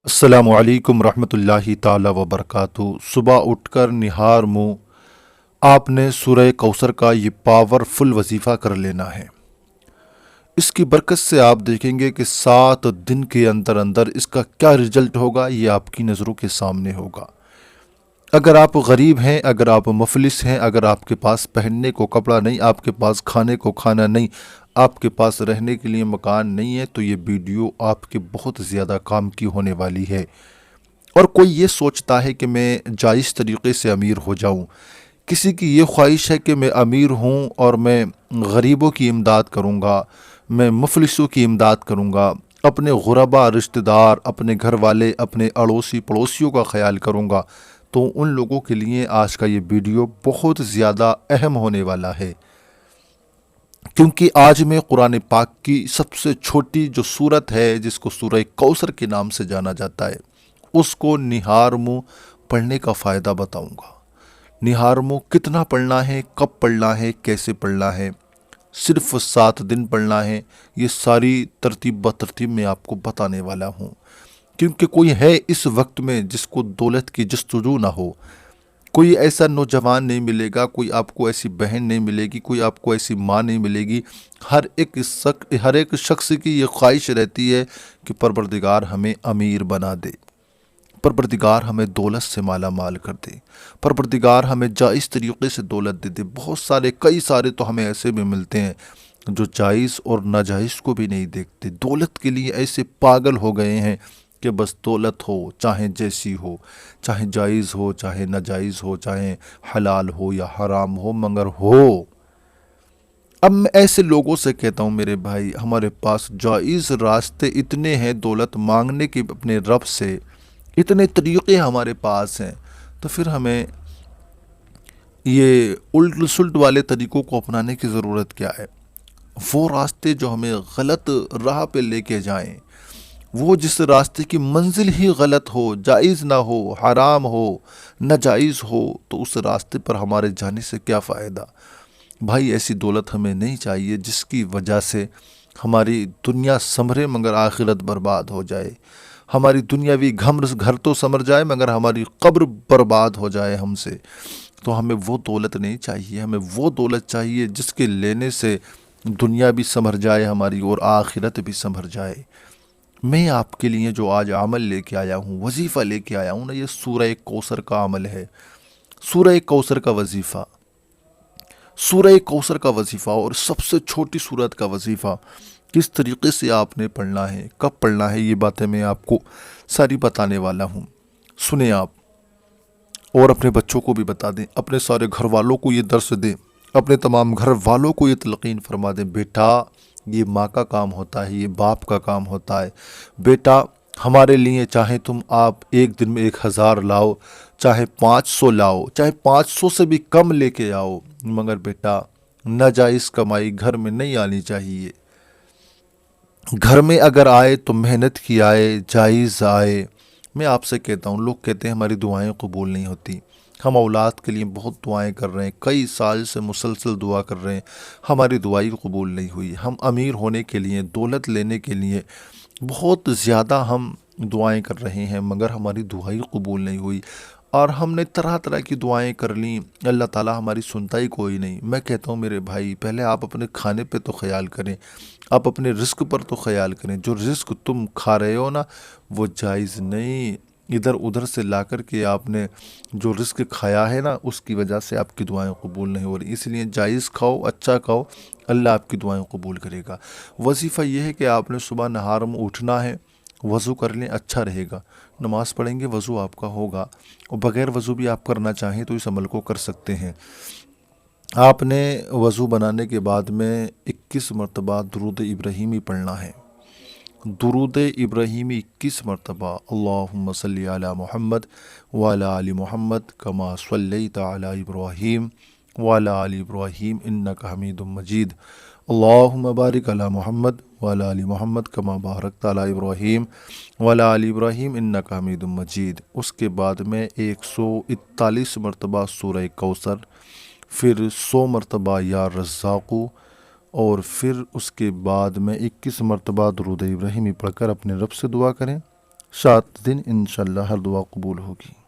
السلام علیکم ورحمۃ اللہ تعالی وبرکاتہ۔ صبح اٹھ کر نہار منہ آپ نے سورہ کوثر کا یہ پاورفل وظیفہ کر لینا ہے۔ اس کی برکت سے آپ دیکھیں گے کہ 7 دن کے اندر اندر اس کا کیا رزلٹ ہوگا، یہ آپ کی نظروں کے سامنے ہوگا۔ اگر آپ غریب ہیں، اگر آپ مفلس ہیں، اگر آپ کے پاس پہننے کو کپڑا نہیں، آپ کے پاس کھانے کو کھانا نہیں، آپ کے پاس رہنے کے لیے مکان نہیں ہے، تو یہ ویڈیو آپ کے بہت زیادہ کام کی ہونے والی ہے۔ اور کوئی یہ سوچتا ہے کہ میں جائز طریقے سے امیر ہو جاؤں، کسی کی یہ خواہش ہے کہ میں امیر ہوں اور میں غریبوں کی امداد کروں گا، میں مفلسوں کی امداد کروں گا، اپنے غربا رشتہ دار، اپنے گھر والے، اپنے اڑوسی پڑوسیوں کا خیال کروں گا، تو ان لوگوں کے لیے آج کا یہ ویڈیو بہت زیادہ اہم ہونے والا ہے۔ کیونکہ آج میں قرآن پاک کی سب سے چھوٹی جو سورت ہے، جس کو سورہ کوثر کے نام سے جانا جاتا ہے، اس کو نہار منہ پڑھنے کا فائدہ بتاؤں گا۔ نہار منہ کتنا پڑھنا ہے، کب پڑھنا ہے، کیسے پڑھنا ہے، صرف 7 دن پڑھنا ہے، یہ ساری ترتیب بترتیب میں آپ کو بتانے والا ہوں۔ کیونکہ کوئی ہے اس وقت میں جس کو دولت کی جستجو نہ ہو، کوئی ایسا نوجوان نہیں ملے گا، کوئی آپ کو ایسی بہن نہیں ملے گی، کوئی آپ کو ایسی ماں نہیں ملے گی۔ ہر ایک شخص کی یہ خواہش رہتی ہے کہ پروردگار ہمیں امیر بنا دے، پروردگار ہمیں دولت سے مالا مال کر دے، پروردگار ہمیں جائز طریقے سے دولت دے دے۔ بہت سارے، کئی سارے تو ہمیں ایسے بھی ملتے ہیں جو جائز اور ناجائز کو بھی نہیں دیکھتے، دولت کے لیے ایسے پاگل ہو گئے ہیں کہ بس دولت ہو، چاہے جیسی ہو، چاہے جائز ہو، چاہے ناجائز ہو، چاہے حلال ہو یا حرام ہو، مگر ہو۔ اب میں ایسے لوگوں سے کہتا ہوں میرے بھائی، ہمارے پاس جائز راستے اتنے ہیں دولت مانگنے کے اپنے رب سے، اتنے طریقے ہمارے پاس ہیں، تو پھر ہمیں یہ الٹ سلٹ والے طریقوں کو اپنانے کی ضرورت کیا ہے؟ وہ راستے جو ہمیں غلط راہ پہ لے کے جائیں، وہ جس راستے کی منزل ہی غلط ہو، جائز نہ ہو، حرام ہو، ناجائز ہو، تو اس راستے پر ہمارے جانے سے کیا فائدہ؟ بھائی ایسی دولت ہمیں نہیں چاہیے جس کی وجہ سے ہماری دنیا سنورے مگر آخرت برباد ہو جائے، ہماری دنیاوی گھر تو سنور جائے مگر ہماری قبر برباد ہو جائے ہم سے۔ تو ہمیں وہ دولت نہیں چاہیے، ہمیں وہ دولت چاہیے جس کے لینے سے دنیا بھی سنور جائے ہماری اور آخرت بھی سنور جائے۔ میں آپ کے لیے جو آج عمل لے کے آیا ہوں، وظیفہ لے کے آیا ہوں نا، یہ سورہ کوثر کا عمل ہے، سورہ کوثر کا وظیفہ، سورہ کوثر کا وظیفہ، اور سب سے چھوٹی سورت کا وظیفہ کس طریقے سے آپ نے پڑھنا ہے، کب پڑھنا ہے، یہ باتیں میں آپ کو ساری بتانے والا ہوں۔ سنیں آپ، اور اپنے بچوں کو بھی بتا دیں، اپنے سارے گھر والوں کو یہ درس دیں، اپنے تمام گھر والوں کو یہ تلقین فرما دیں، بیٹا یہ ماں کا کام ہوتا ہے، یہ باپ کا کام ہوتا ہے۔ بیٹا ہمارے لیے چاہے تم آپ ایک دن میں 1000 لاؤ، چاہے 500 لاؤ، چاہے 500 سے بھی کم لے کے آؤ، مگر بیٹا ناجائز کمائی گھر میں نہیں آنی چاہیے۔ گھر میں اگر آئے تو محنت کی آئے، جائز آئے۔ میں آپ سے کہتا ہوں، لوگ کہتے ہیں ہماری دعائیں قبول نہیں ہوتی، ہم اولاد کے لیے بہت دعائیں کر رہے ہیں، کئی سال سے مسلسل دعا کر رہے ہیں، ہماری دعائی قبول نہیں ہوئی۔ ہم امیر ہونے کے لیے، دولت لینے کے لیے بہت زیادہ ہم دعائیں کر رہے ہیں، مگر ہماری دعائی قبول نہیں ہوئی، اور ہم نے طرح طرح کی دعائیں کر لیں، اللہ تعالیٰ ہماری سنتا ہی کوئی نہیں۔ میں کہتا ہوں میرے بھائی، پہلے آپ اپنے کھانے پہ تو خیال کریں، آپ اپنے رزق پر تو خیال کریں۔ جو رزق تم کھا رہے ہو نا، وہ جائز نہیں، ادھر ادھر سے لا کر کے آپ نے جو رزق کھایا ہے نا، اس کی وجہ سے آپ کی دعائیں قبول نہیں ہو رہی۔ اس لیے جائز کھاؤ، اچھا کھاؤ، اللہ آپ کی دعائیں قبول کرے گا۔ وظیفہ یہ ہے کہ آپ نے صبح نہار میں اٹھنا ہے، وضو کر لیں، اچھا رہے گا، نماز پڑھیں گے، وضو آپ کا ہوگا، اور بغیر وضو بھی آپ کرنا چاہیں تو اس عمل کو کر سکتے ہیں۔ آپ نے وضو بنانے کے بعد میں 21 مرتبہ درود ابراہیمی پڑھنا ہے۔ درود ابراہیمی 21 مرتبہ، اللہم صلی علی محمد وعلی آل محمد کما صلیت علی ابراہیم وعلی آل ابراہیم انک حمید مجید، اللہم بارک علی محمد وعلی آل محمد کما بارکت علی ابراہیم وعلی آل ابراہیم انک حمید مجید۔ اس کے بعد میں 141 مرتبہ سورہ کوثر، پھر 100 مرتبہ یا رزاقو، اور پھر اس کے بعد میں 21 مرتبہ درود ابراہیمی پڑھ کر اپنے رب سے دعا کریں، 7 دن انشاءاللہ ہر دعا قبول ہوگی۔